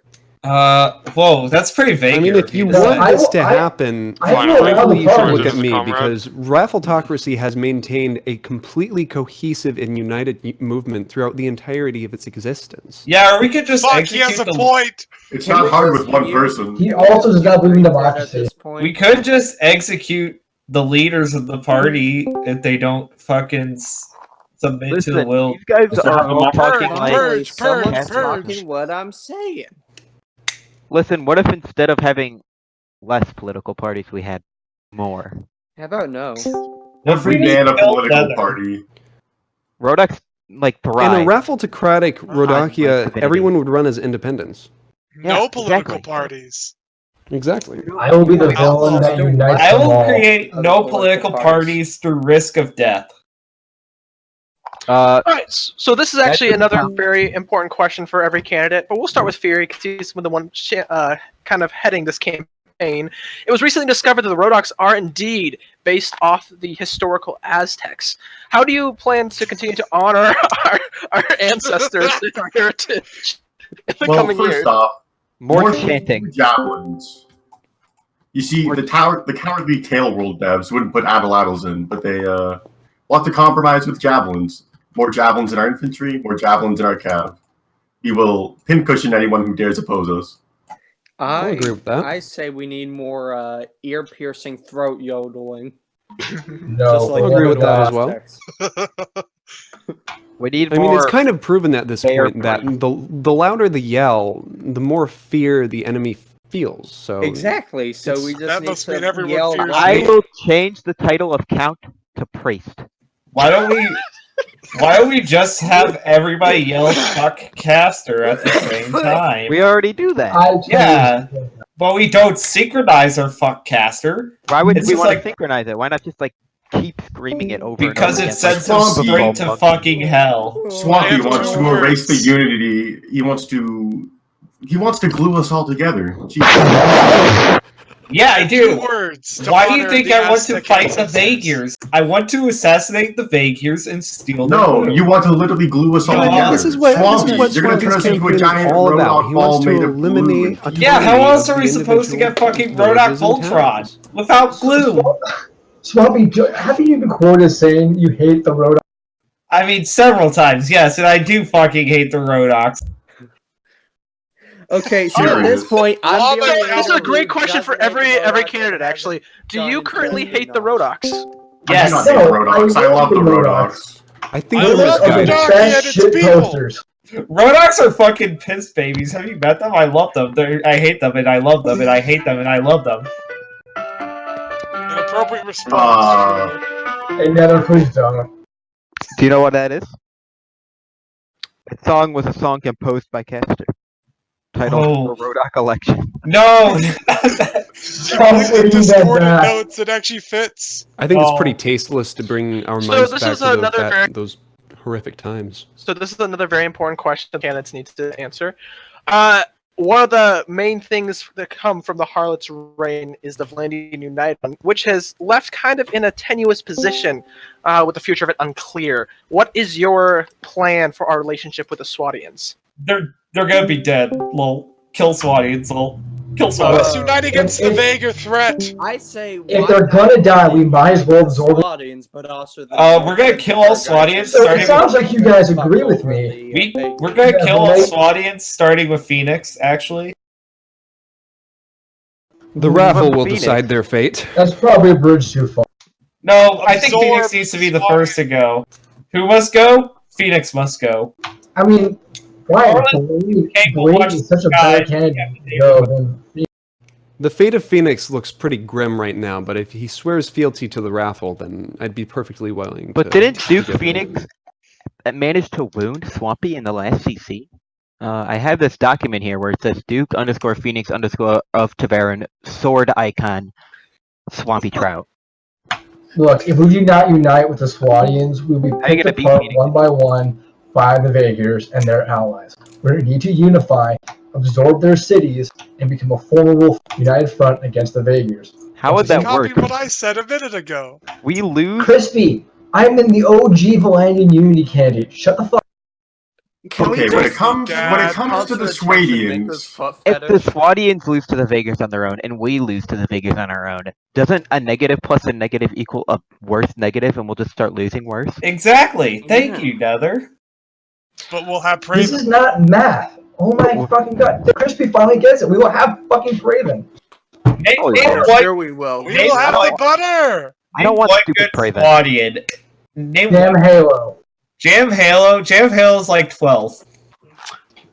Whoa, that's pretty vague. I mean, if you just want said. this to happen, frankly, you should look at me, because Raffletocracy has maintained a completely cohesive and united movement throughout the entirety of its existence. Yeah, or we could just Fuck, he has a point! It's not hard with one person. He also does not believe in democracy. We could just execute the leaders of the party if they don't fucking submit to the will. These guys are all talking Finally, like someone's cast talking what I'm saying. Listen, what if instead of having less political parties, we had more? How about no? Every man a political party. Rhodok's like In thrive. a Raffletocratic Rhodokia, everyone would run as independents. No political exactly. parties. Exactly. I will be the villain that unites I them will all. create no political parties through risk of death. All right, so this is actually another very important question for every candidate, but we'll start with Fury because he's the one kind of heading this campaign. It was recently discovered that the Rhodoks are indeed based off the historical Aztecs. How do you plan to continue to honor our ancestors and our heritage in the coming years? First off, More chanting. Javelins. You see, the cowardly tail world devs wouldn't put Abelatals in, but they want to compromise with javelins. More javelins in our infantry, more javelins in our cav. We will pincushion anyone who dares oppose us. I agree with that. I say we need more ear-piercing throat yodeling. No, Just like I agree with that as Aztecs. well. We need I mean, more. it's kind of proven at this fair point that the louder the yell, the more fear the enemy feels. So Exactly. So we That just need must mean to everyone yell. fears I will change the title of Count to Priest. Why don't we just have everybody yell "fuck caster" at the same time? We already do that. Yeah, but we don't synchronize our fuck caster. Why would It's we just want like- to synchronize it? Why not just like keep screaming it over Because and over it again, sends us Swampy. straight to fucking hell. Swampy have wants two to erase the words. unity. He wants to glue us all together. Jesus. Yeah, I Two do. words. to Why do you honor think the I want to Aztec fight the ancestors. Vagirs? I want to assassinate the Vagirs and steal their No, glue. you want to literally glue us all No, together. this is what Swampy, you're gonna Swampy's turn us into a campaign is giant all about. Rhodok He ball wants to made of glue. eliminate and Yeah, how autonomy else of are we the supposed to get individual fucking villages Rhodok and Voltron towns. without glue? Swampy, haven't you been quoted saying you hate the Rhodok? I mean, several times, yes, and I do fucking hate the Rhodoks. Okay, so at this point, I'm Well, the only okay, This is a leader great who question for doesn't like every Rhodoks candidate, and actually. Do hasn't you done currently anything hate the else. Rhodoks? I do Yes. not hate Rhodoks. I love the Rhodoks. I think I they're love the misguided. Rhodoks. Best and its shit people. posters. Rhodoks are fucking piss babies. Have you met them? I love them. I hate them, and I love them, and I hate them, and I love them. An appropriate response. Another please don't. Do you know what that is? That song was a song composed by Caster. Titled Oh. The Rhodok Election. No! The discordant notes, it actually fits. I think it's Oh. pretty tasteless to bring our So minds this back is to another very- those horrific times. So this is another very important question the candidates need to answer. One of the main things that come from the Harlot's reign is the Valandian United, which has left kind of in a tenuous position with the future of it unclear. What is your plan for our relationship with the Swadians? They're gonna be dead. Lol. Kill Swadians, lol. Kill Let's Swadians. unite against the Vagar threat. I say If they're gonna die, we might as well absorb it. Swadians, but also the We're gonna kill all Swadians, So it starting sounds like you guys agree with me. We're gonna Yeah, kill all right. Swadians, starting with Phoenix, actually. The Who's raffle the will Phoenix? decide their fate. That's probably a bridge too far. No, I think Absorb Phoenix needs to be the Swadians. first to go. Who must go? Phoenix must go. I mean, why? Orland Blade watch is such a guy. better candidate to go than The fate of Phoenix looks pretty grim right now, but if he swears fealty to the raffle, then I'd be perfectly willing But to... didn't to Duke give him- Phoenix manage to wound Swampy in the last CC? I have this document here where it says Duke _ Phoenix _ of Tabaran, sword icon, Swampy Trout. Look, if we do not unite with the Swadians, we'll be How you picked gonna beat apart Phoenix? one by one, by the Vaegrs and their allies. We need to unify, absorb their cities, and become a formidable united front against the Vaegrs. How would that Copy work? what I said a minute ago. We lose. Crispy, I'm in the OG Valandian Unity candidate. Shut the fuck. Okay, when it comes to the Swadians, If the Swadians lose to the Vaegrs on their own, and we lose to the Vaegrs on our own, doesn't a negative plus a negative equal a worse negative, and we'll just start losing worse? Exactly. Thank you, Nether. But we'll have Praven. This is not math. Oh my fucking god. The Crispy finally gets it. We will have fucking Praven. Sure we will. We will have the butter! I don't want stupid Praven. Swadian. Name Jam Halo. Jam Halo. Jam Halo's like 12th.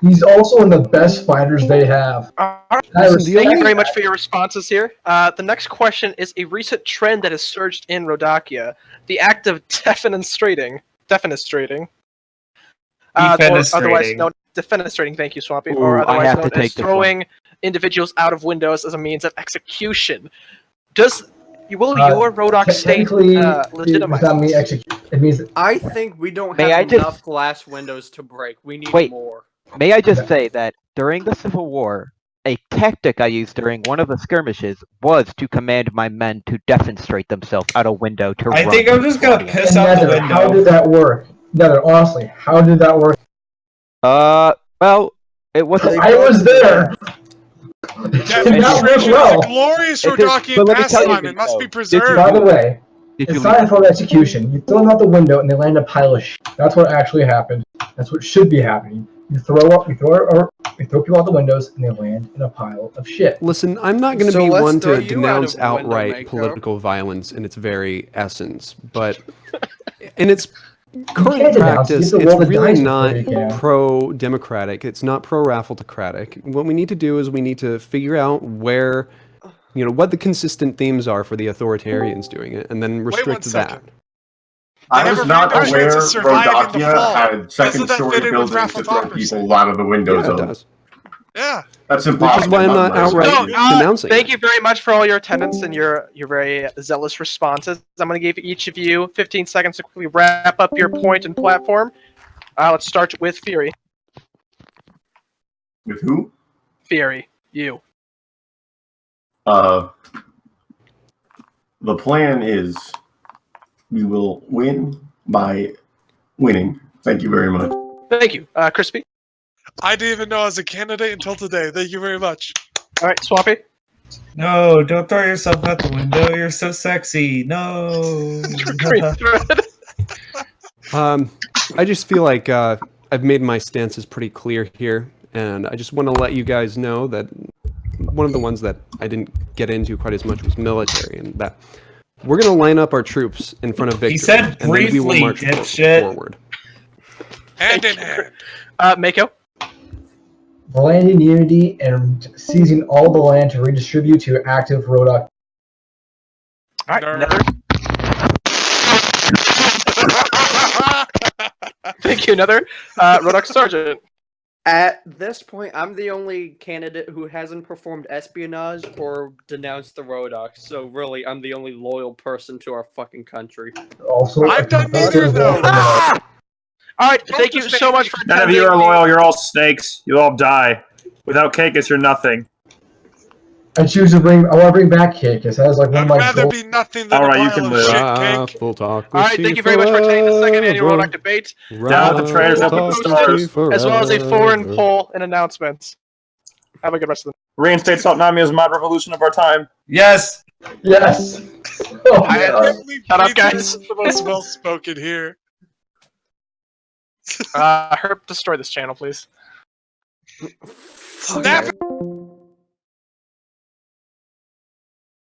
He's also in the best fighters they have. Thank you very much for your responses here. The next question is a recent trend that has surged in Rhodokia: the act of defenestrating. Otherwise known defenestrating. Thank you, Swampy. Or otherwise known as throwing individuals out of windows as a means of execution. Will your Rhodok state legitimize? Not me execute. It means I think we don't have enough glass windows to break. We need more. May I just say that during the Civil War, a tactic I used during one of the skirmishes was to command my men to defenestrate themselves out a window to run. I think I'm just gonna piss out the window. How did that work? Nether, honestly, how did that work? Well, it wasn't. I was there. Demonstration is a glorious Rhodokian pastime. It must be preserved. By the way, it's not a form of execution. You throw them out the window and they land in a pile of shit. That's what actually happened. That's what should be happening. We throw people out the windows and they land in a pile of shit. Listen, I'm not going to be one to denounce outright political violence in its very essence, but in its current practice, it's really not pro-democratic. It's not pro-raffle-tocratic. What we need to do is we need to figure out where, what the consistent themes are for the authoritarians doing it, and then restrict that. I was not aware Rhodokia had second-story buildings to throw people out of the windows of. Yeah. That's impossible. Which is why I'm not outright denouncing. Thank you very much for all your attendance and your very zealous responses. I'm going to give each of you 15 seconds to quickly wrap up your point and platform. Let's start with Fury. With who? Fury. You. The plan is we will win by winning. Thank you very much. Thank you. Crispy? I didn't even know I was a candidate until today. Thank you very much. All right, Swampy? No, don't throw yourself out the window. You're so sexy. No. I just feel like I've made my stances pretty clear here, and I just want to let you guys know that one of the ones that I didn't get into quite as much was military, and that we're going to line up our troops in front of victory. He said and then we will briefly, march dipshit. forward. Hand in hand. Mako? Valandian unity and seizing all the land to redistribute to active Rhodok. All right, Nether. Thank you, Nether. Rhodok Sergeant. At this point, I'm the only candidate who hasn't performed espionage or denounced the Rhodok, so really, I'm the only loyal person to our fucking country. Also, I've done neither of those. All right, thank you so much for attending. None of you are loyal. You're all snakes. You all die. Without Cacus, you're nothing. I choose to bring. I want to bring back Cacus. That is like one of my I'd rather goals. be nothing than All right, a you pile can of live. shit cake. Full talk. All right, thank you very much for attending the second annual Rhodok debate, Down with the traitors, up with the stars. as well as a foreign poll and announcements. Have a good rest of the night. Reinstate Saltnami as mod revolution of our time. Yes. Yes. Oh, Shut up, guys. The most well-spoken here. Herb, destroy this channel, please. Snap it!